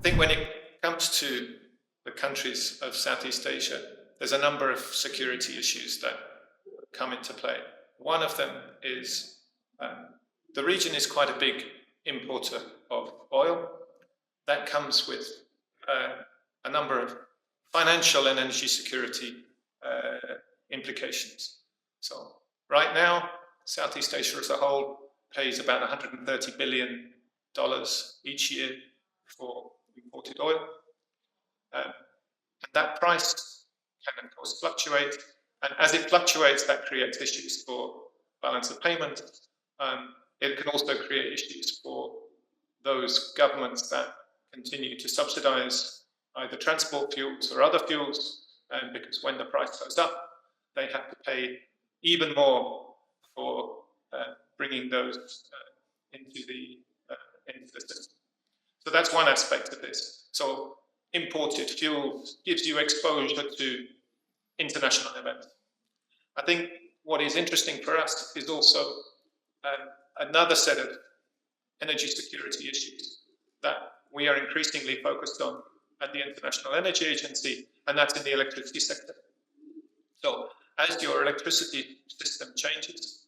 think when it comes to the countries of Southeast Asia, there's a number of security issues that come into play. One of them is the region is quite a big importer of oil. That comes with a number of financial and energy security implications. So right now, Southeast Asia as a whole pays about $130 billion each year for imported oil. And that price can, of course, fluctuate. And as it fluctuates, that creates issues for balance of payment. It can also create issues for those governments that continue to subsidize either transport fuels or other fuels, because when the price goes up, they have to pay even more for bringing those into the system. So that's one aspect of this. So imported fuel gives you exposure to international events. I think what is interesting for us is also another set of energy security issues that we are increasingly focused on at the International Energy Agency, and that's in the electricity sector. So as your electricity system changes,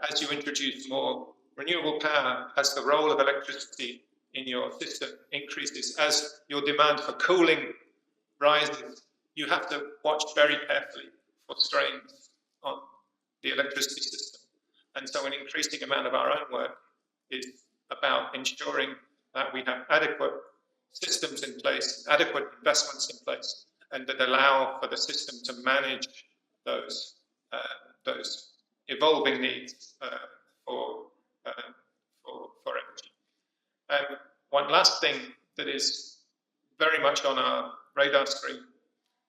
as you introduce more renewable power, as the role of electricity in your system increases, as your demand for cooling rises, you have to watch very carefully for strains on the electricity system. And so an increasing amount of our own work is about ensuring that we have adequate systems in place, adequate investments in place, and that allow for the system to manage those evolving needs for energy. One last thing that is very much on our radar screen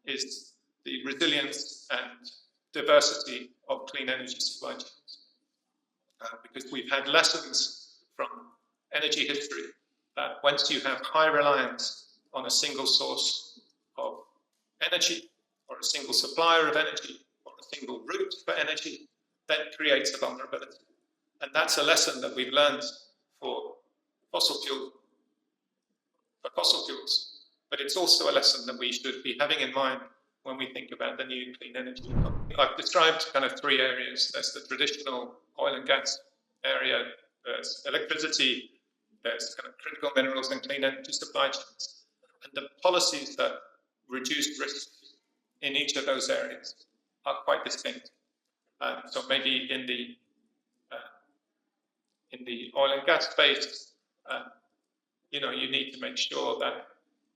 is the resilience and diversity of clean energy supply chains. Because we've had lessons from energy history that once you have high reliance on a single source of energy, or a single supplier of energy, or a single route for energy, that creates a vulnerability. And that's a lesson that we've learned for fossil fuels. But it's also a lesson that we should be having in mind when we think about the new clean energy economy. I've described kind of three areas. There's the traditional oil and gas area, there's electricity, there's kind of critical minerals and clean energy supply chains. And the policies that reduce risk in each of those areas are quite distinct. So maybe in the oil and gas space, you need to make sure that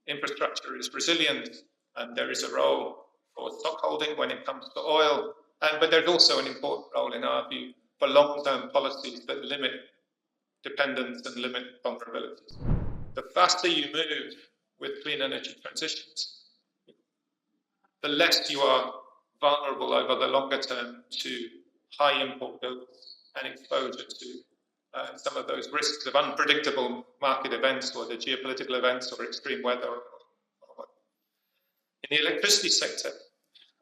infrastructure is resilient, and there is a role for stockholding when it comes to oil. But there's also an important role, in our view, for long-term policies that limit dependence and limit vulnerabilities. The faster you move with clean energy transitions, the less you are vulnerable over the longer term to high import bills and exposure to some of those risks of unpredictable market events, or the geopolitical events, or extreme weather. In the electricity sector,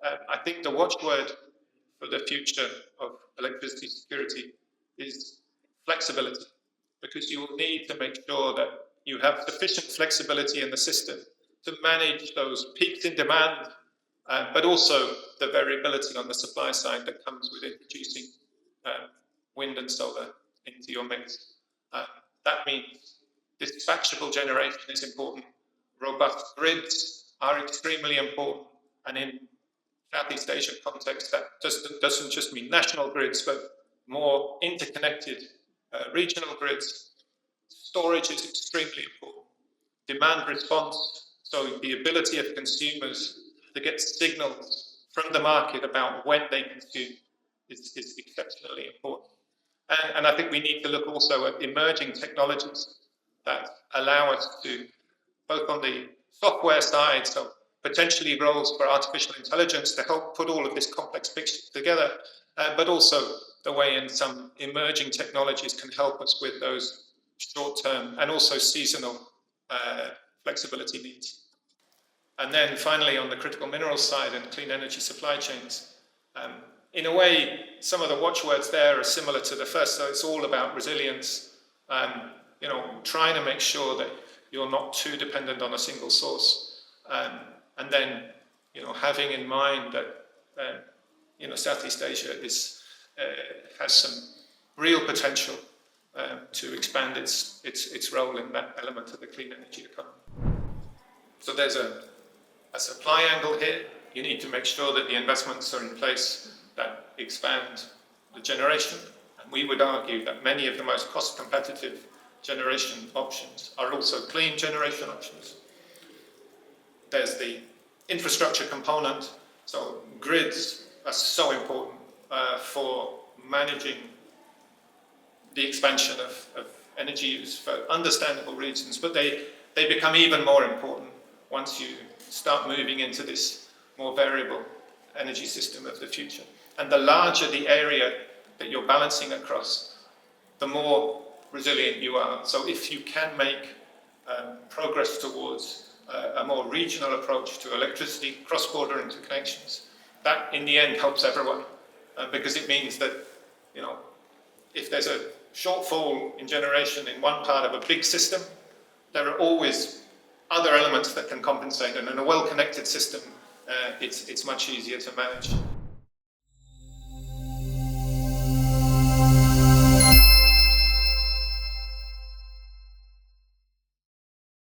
I think the watchword for the future of electricity security is flexibility, because you will need to make sure that you have sufficient flexibility in the system to manage those peaks in demand, but also the variability on the supply side that comes with introducing wind and solar into your mix. That means dispatchable generation is important. Robust grids are extremely important. And in Southeast Asia context, that doesn't just mean national grids, but more interconnected regional grids. Storage is extremely important. Demand response, so the ability of consumers to get signals from the market about when they consume is exceptionally important. And I think we need to look also at emerging technologies that allow us to, both on the software side, so potentially roles for artificial intelligence to help put all of this complex picture together, but also the way in some emerging technologies can help us with those short-term and also seasonal flexibility needs. And then finally, on the critical minerals side and clean energy supply chains, in a way, some of the watchwords there are similar to the first. So it's all about resilience, trying to make sure that you're not too dependent on a single source. And then, having in mind that, Southeast Asia has some real potential to expand its role in that element of the clean energy economy. So there's a supply angle here. You need to make sure that the investments are in place that expand the generation. And we would argue that many of the most cost competitive generation options are also clean generation options. There's the infrastructure component. So grids are so important for managing the expansion of energy use for understandable reasons, but they become even more important once you start moving into this more variable energy system of the future. And the larger the area that you're balancing across, the more resilient you are. So if you can make progress towards a more regional approach to electricity, cross-border interconnections, that in the end helps everyone, because it means that, if there's a shortfall in generation in one part of a big system, there are always other elements that can compensate, and in a well-connected system, it's much easier to manage.